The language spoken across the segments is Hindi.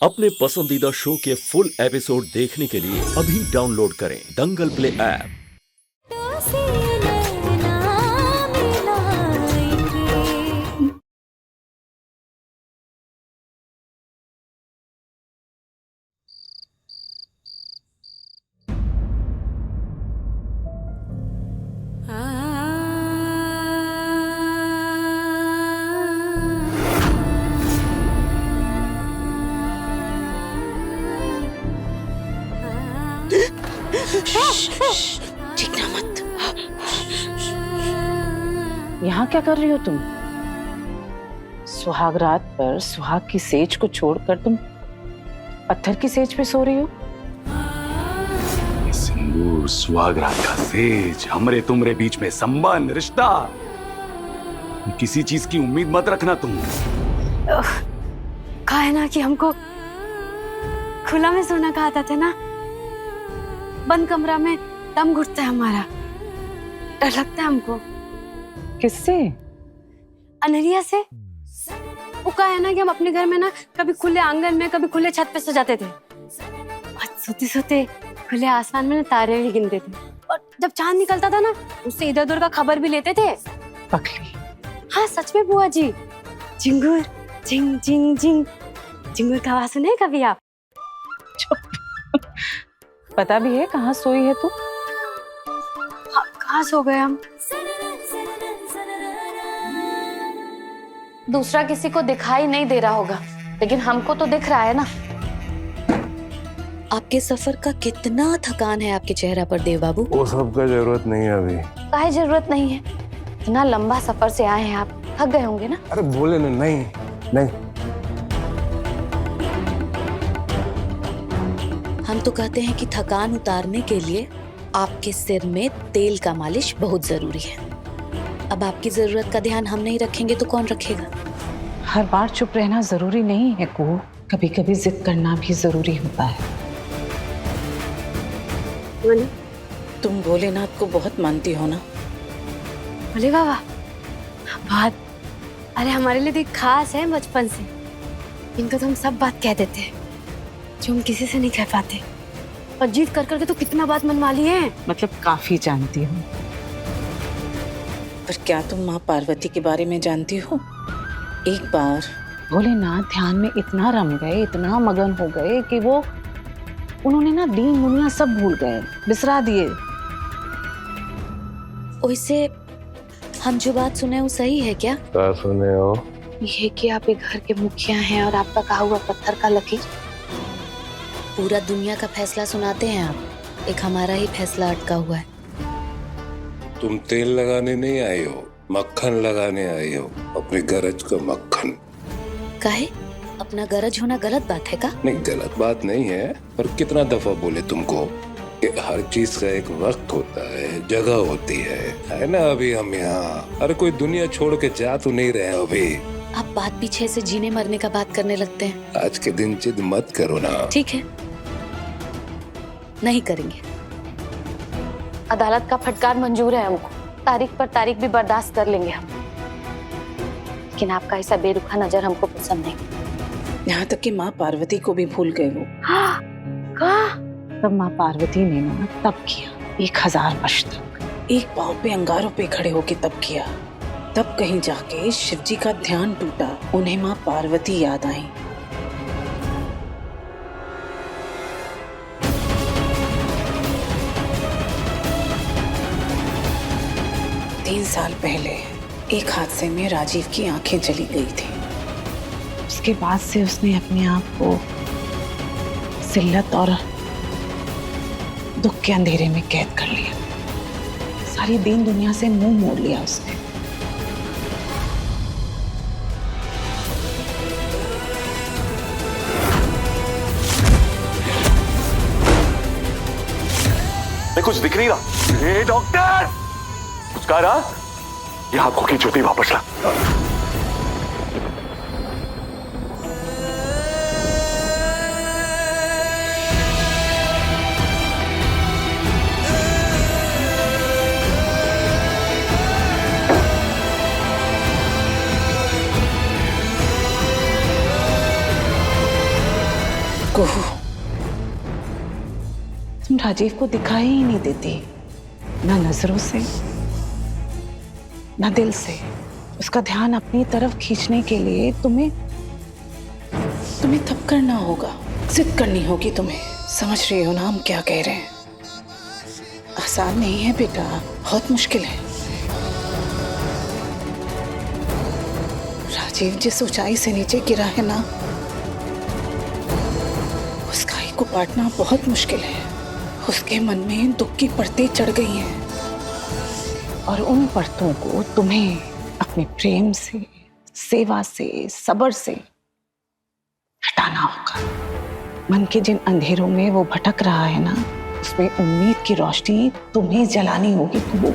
अपने पसंदीदा शो के फुल एपिसोड देखने के लिए अभी डाउनलोड करें दंगल प्ले ऐप। चीखना मत। यहाँ क्या कर रही हो तुम? सुहाग रात पर सुहाग की सेज को छोड़कर तुम पत्थर की सेज पे सो रही हो? सिंदूर, सुहाग रात का सेज, हमरे तुमरे बीच में संबंध, रिश्ता, किसी चीज की उम्मीद मत रखना तुम। कहा है ना कि हमको खुला में सोना कहा था ना। बंद कमरा में दम घुटता है हमारा, डर लगता है हमको। किससे? अनहरिया से। वो कहा है ना कि हम अपने घर में ना कभी खुले आंगन में कभी खुले छत पे सो जाते थे और सोते सोते खुले आसमान में तारे भी गिनते थे, और जब चांद निकलता था ना उससे इधर उधर का खबर भी लेते थे। पकली। हाँ सच में बुआ जी। झिंगुर झिंग झिंग झिंग, झिंगुर का आवाज सुने कभी आप? पता भी है कहाँ सोई है तू? हाँ, कहाँ सो गए हम? दूसरा किसी को दिखाई नहीं दे रहा होगा, लेकिन हमको तो दिख रहा है ना। आपके सफर का कितना थकान है आपके चेहरा पर देव बाबू। वो सब का जरूरत नहीं है अभी। काहे जरूरत नहीं है? इतना लंबा सफर से आए हैं आप, थक गए होंगे ना। अरे बोले ना, नहीं नहीं। हम तो कहते हैं कि थकान उतारने के लिए आपके सिर में तेल का मालिश बहुत जरूरी है। अब आपकी जरूरत का ध्यान हम नहीं रखेंगे तो कौन रखेगा? हर बार चुप रहना जरूरी नहीं है कुहू, कभी कभी जिद करना भी जरूरी होता है। तुम भोलेनाथ को बहुत मानती हो ना? बोले बाबा बहुत। अरे हमारे लिए तो एक खास है बचपन से। इनको तो हम सब बात कह देते हैं जो हम किसी से नहीं कह पाते, और जीत कर करके तो कितना बात मनवा ली है। मतलब काफी जानती हूँ। पर क्या तुम माँ पार्वती के बारे में जानती हो? एक बार भोलेनाथ ध्यान में इतना रम गए, इतना मगन हो गए कि वो उन्होंने ना दीन दुनिया सब भूल गए, बिसरा दिए। वैसे हम जो बात सुने वो सही है क्या? क्या सुने हो? ये कि आप एक घर के मुखिया हैं और आपका कहा हुआ पत्थर का लकीर। पूरा दुनिया का फैसला सुनाते हैं आप, एक हमारा ही फैसला अटका हुआ है। तुम तेल लगाने नहीं आई हो, मक्खन लगाने आई हो, अपनी गरज का मक्खन। काहे? अपना गरज होना गलत बात है का? नहीं, गलत बात नहीं है, पर कितना दफा बोले तुमको कि हर चीज का एक वक्त होता है, जगह होती है ना? अभी हम यहाँ, अरे कोई दुनिया छोड़ के जा तो नहीं रहे अभी। आप बात पीछे से जीने मरने का बात करने लगते हैं। आज के दिन जिद मत करो ना। ठीक है, नहीं करेंगे। अदालत का फटकार मंजूर है हमको, तारीख पर तारीख भी बर्दाश्त कर लेंगे हम, लेकिन आपका ऐसा बेरुखा नजर हमको पसंद नहीं। यहाँ तक कि माँ पार्वती को भी भूल गए वो। हाँ, कहा? तब माँ पार्वती ने ना तब किया 1000 वर्ष तक। एक पाँव पे अंगारों पे खड़े होके तब किया, तब कहीं जाके शिवजी का ध्यान टूटा, उन्हें माँ पार्वती याद आई। तीन साल पहले एक हादसे में राजीव की आंखें चली गई थी। उसके बाद से उसने अपने आप को जिल्लत और दुख के अंधेरे में कैद कर लिया। सारी दीन दुनिया से मुंह मोड़ लिया उसने। कुछ दिख नहीं रहा। ए डॉक्टर, कुछ कह रहा? ये आंखों की ज्योति वापस ला। कुहू, तुम राजीव को दिखाई ही नहीं देती, ना नजरों से ना दिल से। उसका ध्यान अपनी तरफ खींचने के लिए तुम्हें तब करना होगा, जिद करनी होगी तुम्हें। समझ रही हो ना हम क्या कह रहे हैं? आसान नहीं है बेटा, बहुत मुश्किल है। राजीव जिस ऊंचाई से नीचे गिरा है ना, उस खाई को पाटना बहुत मुश्किल है। उसके मन में दुख की परतें चढ़ गई हैं, और उन परतों को तुम्हें अपने प्रेम से, सेवा से, सब्र से हटाना होगा। मन के जिन अंधेरों में वो भटक रहा है ना, उसमें उम्मीद की रोशनी तुम्हें जलानी होगी कुहू।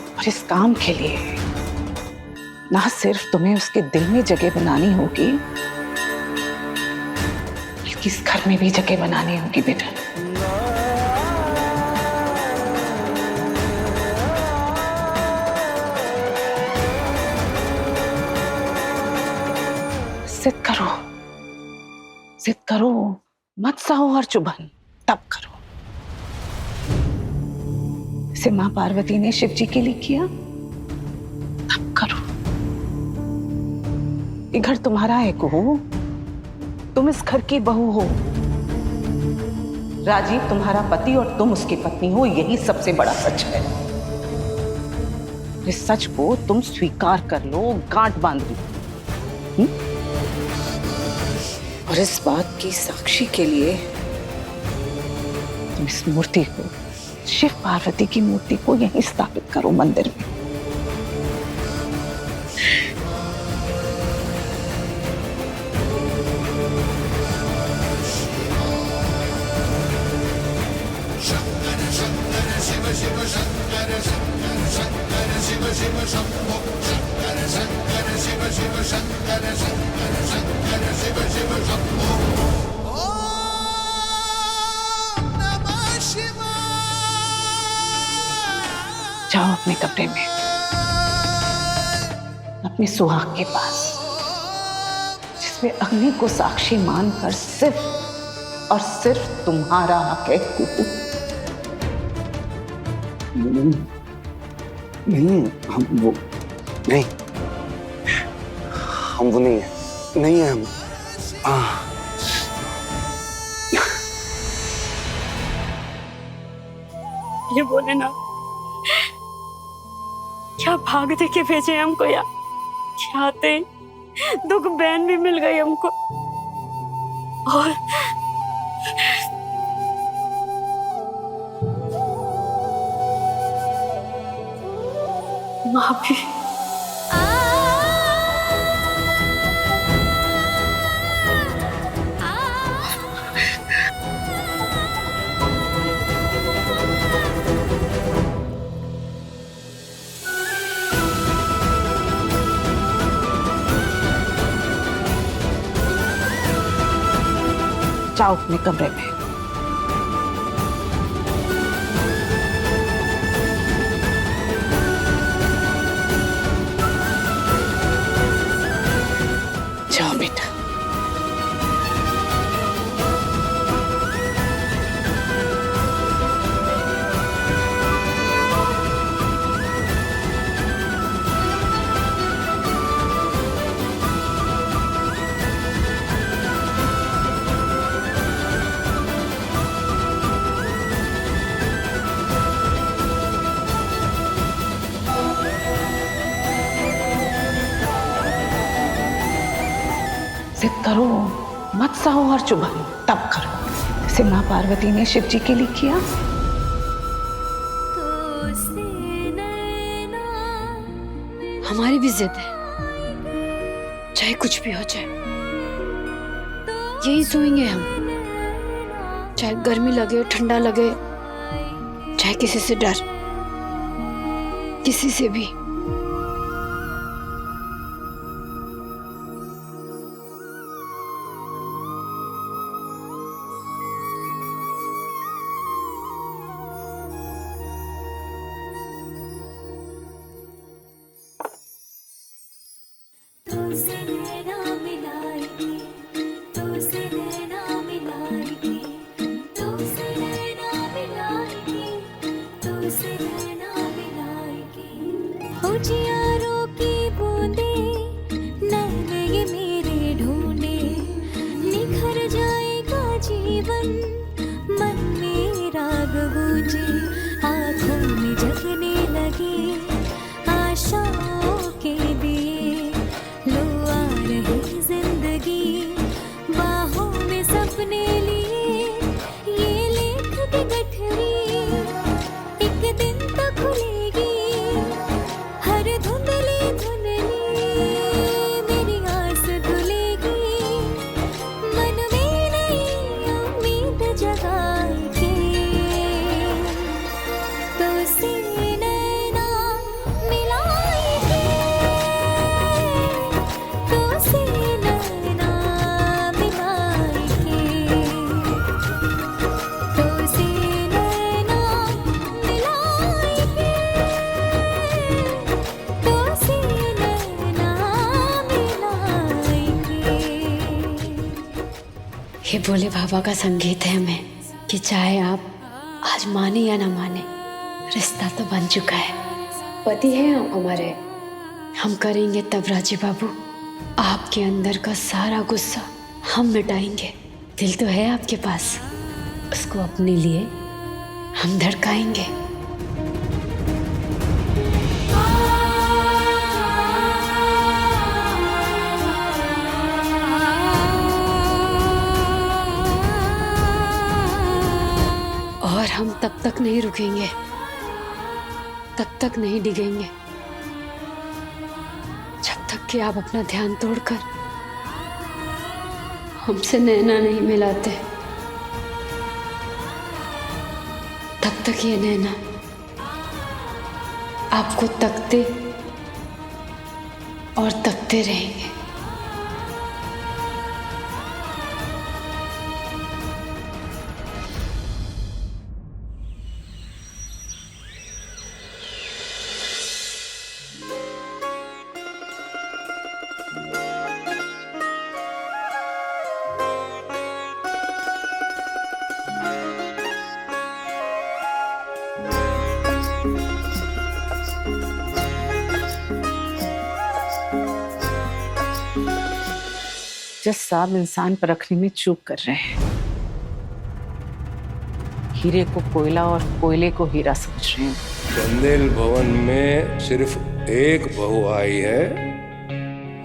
और इस काम के लिए ना सिर्फ तुम्हें उसके दिल में जगह बनानी होगी, बल्कि इस घर में भी जगह बनानी होगी बेटा। जिद करो, मत सहो हर चुभन, तब करो। इसे मां पार्वती ने शिव जी के लिए किया, तब करो। ये घर तुम्हारा है कुहू, तुम इस घर की बहू हो। राजीव तुम्हारा पति और तुम उसकी पत्नी हो, यही सबसे बड़ा सच है। इस सच को तुम स्वीकार कर लो, गांठ बांध लो। और इस बात की साक्षी के लिए तुम इस मूर्ति को, शिव पार्वती की मूर्ति को यहीं स्थापित करो मंदिर में। जाओ अपने कमरे में, अपने सुहाग के पास, जिसमें अग्नि को साक्षी मानकर सिर्फ और सिर्फ तुम्हारा हक है कुहू। नहीं, हम वो नहीं, हम वो नहीं है, नहीं है हम। ये बोले ना, क्या भाग दे के भेजे हमको यार, क्या आते दुख बहन भी मिल गई हमको। और माँ भी। जाओ अपने कमरे में। जाओ बेटा। जिद करो, मत सहो हर चुभन, तब करो। इसे मां पार्वती ने शिव जी के लिए किया। हमारी भी जिद है, चाहे कुछ भी हो जाए यही सोएंगे हम, चाहे गर्मी लगे, ठंडा लगे, चाहे किसी से डर, किसी से भी। उजियारों की बूंदे नैन ये मेरे ढूंढे, निखर जाएगा जीवन मन में राग गूंजे, आँखों में जगने लगे आशाओं के दिए, लो आ रही जिंदगी बाहों में सपने लिए, ये लेख की गठरी एक दिन तो खुलेगी, हर धुंधली धुंधली मेरी आस धुलेगी, मन में नई उम्मीद जगा के तो से नैना मिलाएंगे, तो से नैना मिलाएंगे, तो से नैना मिलाएंगे, तो से नैना मिलाएंगे। ये भोले बाबा का संगीत है हमें कि चाहे आप आज माने या ना माने, रिश्ता तो बन चुका है। पति है हम हमारे, हम करेंगे तब राजी बाबू, आपके अंदर का सारा गुस्सा हम मिटाएंगे। दिल तो है आपके पास, उसको अपने लिए हम धड़काएंगे। और हम तब तक नहीं रुकेंगे, तब तक नहीं डिगेंगे जब तक कि आप अपना ध्यान तोड़कर हमसे नैना नहीं मिलाते। तब तक ये नैना आपको तकते और तकते रहेंगे। जस साहब इंसान पर रखने में चूक कर रहे हैं। हीरे को कोयला और कोयले को हीरा समझ रहे हैं। चंदेल भवन में सिर्फ एक बहू आई है,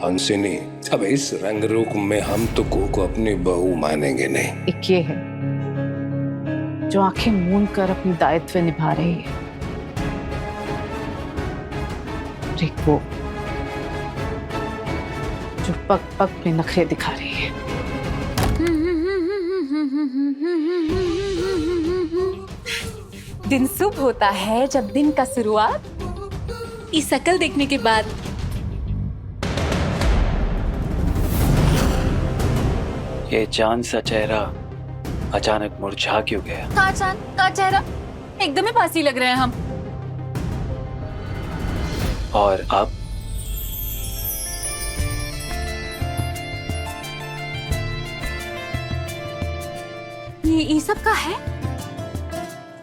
हंसिनी। अब इस रंग रूप में हम तो को अपनी बहू मानेंगे नहीं। एक ये है जो आंखें मूंद कर अपनी दायित्व निभा रही है, और एक वो जो पग पग पे नखरे दिखा रही है। दिन शुभ होता है जब दिन का शुरुआत इस शकल देखने के बाद। ये चांद सा चेहरा अचानक मुरझा क्यों गया? का चांद का चेहरा एकदम ही पासी लग रहे हैं हम। और अब ये सब का है?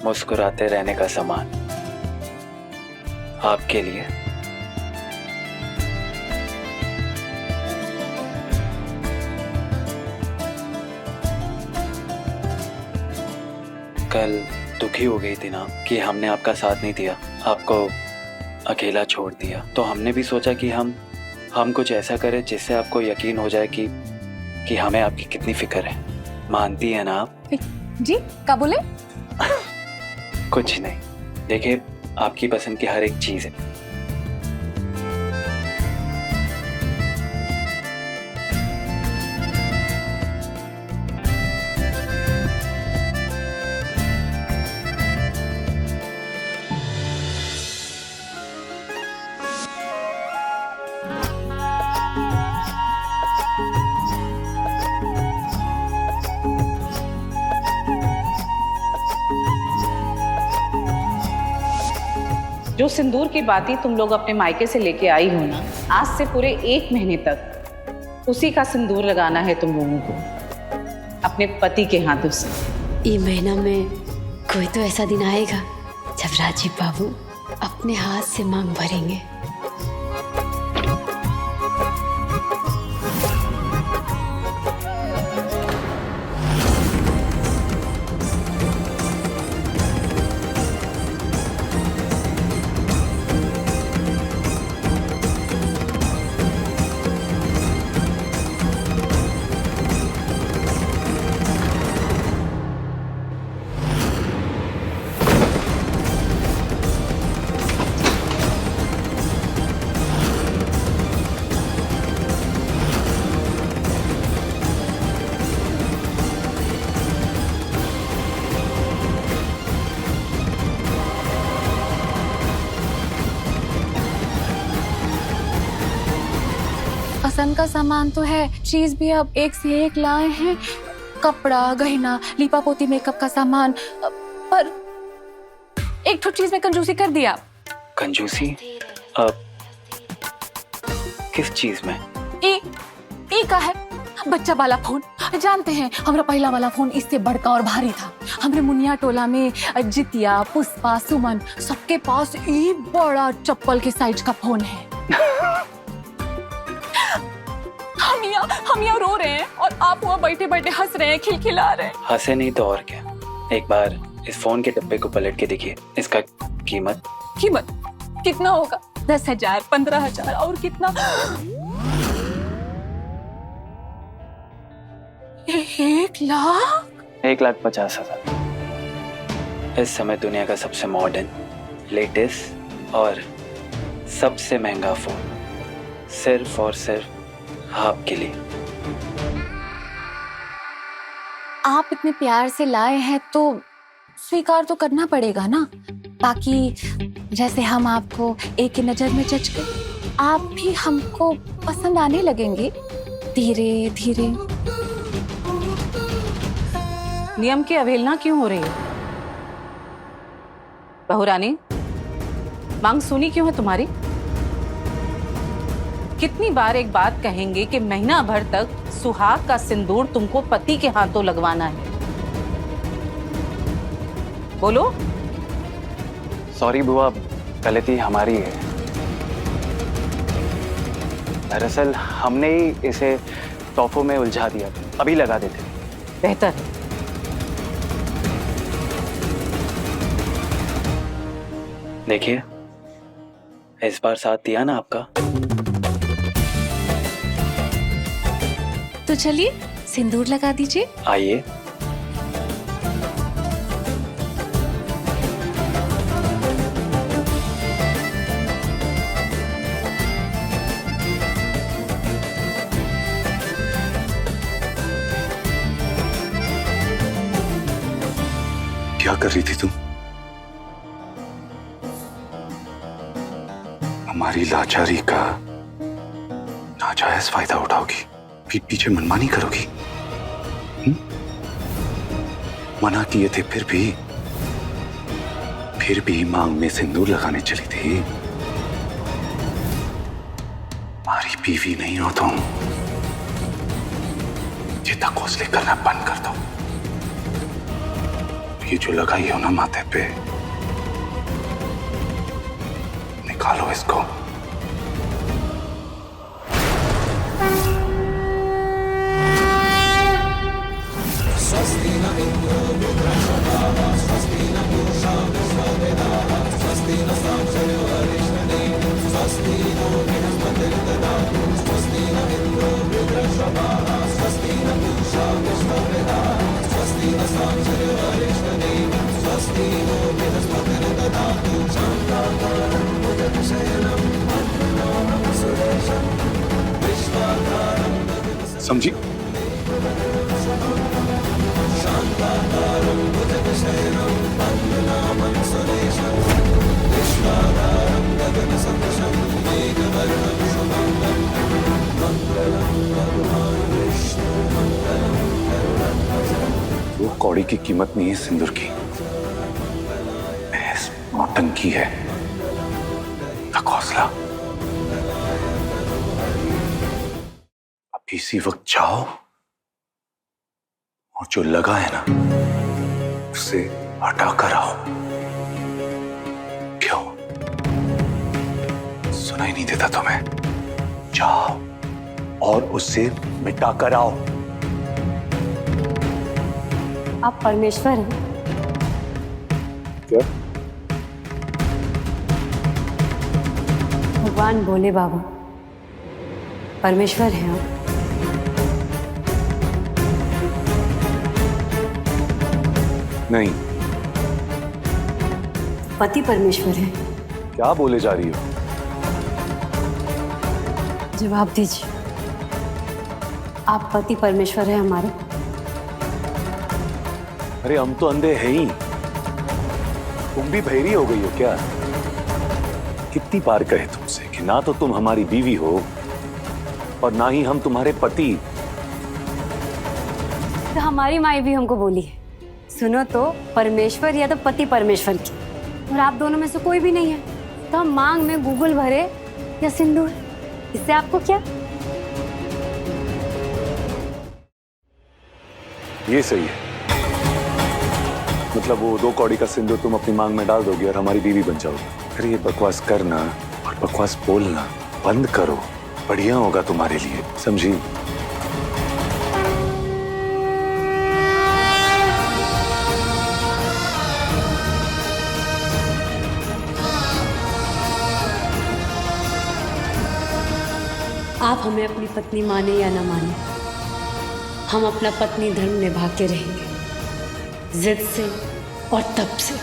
मुस्कुराते रहने का सामान आपके लिए। कल दुखी हो गई थी ना कि हमने आपका साथ नहीं दिया, आपको अकेला छोड़ दिया। तो हमने भी सोचा कि हम कुछ ऐसा करें जिससे आपको यकीन हो जाए कि हमें आपकी कितनी फिक्र है। मानती है ना आप? जी क्या बोले? कुछ नहीं, देखिए आपकी पसंद की हर एक चीज है। जो सिंदूर की बातें तुम लोग अपने मायके से लेके आई हो ना, आज से पूरे 1 महीने तक उसी का सिंदूर लगाना है तुम लोगों को। अपने पति के हाथों से। ये महीना में कोई तो ऐसा दिन आएगा जब राजीव बाबू अपने हाथ से मांग भरेंगे। पसंद का सामान तो है, चीज भी अब एक से एक लाए हैं, कपड़ा, गहना, लीपा पोती, मेकअप का सामान, पर एक तो चीज में कंजूसी कर दिया। कंजूसी? किस चीज में? ई का है बच्चा वाला फोन। जानते हैं हमारा पहला वाला फोन इससे बड़का और भारी था। हमरे मुनिया टोला में जितिया, पुष्पा, सुमन सबके पास ये बड़ा चप्पल के साइज का फोन है। हम यहाँ रो रहे हैं और आप वहाँ बैठे बैठे हंस रहे हैं, खिलखिला रहे हैं। हंसे नहीं तो और क्या। एक बार इस फोन के डब्बे को पलट के देखिए। इसका कीमत कितना होगा? 10,000, 15,000 और कितना? 1,00,000? 1,50,000। इस समय दुनिया का सबसे मॉडर्न, लेटेस्ट और सबसे महंगा फोन सिर्फ और सिर्फ आपके लिए। आप इतने प्यार से लाए हैं तो स्वीकार तो करना पड़ेगा ना। बाकी जैसे हम आपको एक ही नजर में जज गए, आप भी हमको पसंद आने लगेंगे धीरे धीरे। नियम की अवहेलना क्यों हो रही है? बहुरानी, मांग सुनी क्यों है तुम्हारी? कितनी बार एक बात कहेंगे कि महीना भर तक सुहाग का सिंदूर तुमको पति के हाथों लगवाना है? बोलो। सॉरी बुआ, गलती हमारी है। दरअसल हमने ही इसे तोहफों में उलझा दिया। अभी लगा देते। बेहतर है। देखिए, इस बार साथ दिया ना आपका। तो चलिए सिंदूर लगा दीजिए। आइए। क्या कर रही थी तुम? हमारी लाचारी का नाजायज फायदा उठाओगी, पीठ पीछे मनमानी करोगी। मना किए थे फिर भी मांग में सिंदूर लगाने चली थी। हमारी बीवी नहीं हो तुम। ये तकोसले करना बंद कर दो। ये जो लगाई हो ना माथे पे, निकालो इसको। समझी? वो कौड़ी की कीमत नहीं है सिंदूर की, महज नौटंकी है, हौसला। अब इसी वक्त जाओ और जो लगा है ना उसे हटा कर आओ। क्यों सुनाई नहीं देता तुम्हें? जाओ और उसे मिटा कर आओ। आप परमेश्वर हैं? क्या? भगवान भोले बाबा परमेश्वर हैं आप? नहीं। पति परमेश्वर है? क्या बोले जा रही हो? जवाब दीजिए, आप पति परमेश्वर हैं हमारे? अरे हम तो अंधे हैं ही, तुम भी बहरी हो गई हो क्या? कितनी बार कहे तुमसे कि ना तो तुम हमारी बीवी हो और ना ही हम तुम्हारे पति। तो हमारी माई भी हमको बोली है, सुनो तो परमेश्वर या तो पति परमेश्वर की, और आप दोनों में से कोई भी नहीं है। तो हम मांग में गूगल भरे या सिंदूर, इससे आपको क्या? ये सही है, मतलब वो 2 कौड़ी का सिंदूर तुम अपनी मांग में डाल दोगे और हमारी बीवी बन जाओगे। अरे ये बकवास करना और बकवास बोलना बंद करो, बढ़िया होगा तुम्हारे लिए, समझी? आप हमें अपनी पत्नी माने या ना माने, हम अपना पत्नी धर्म निभा के रहेंगे, जिद से और तप से।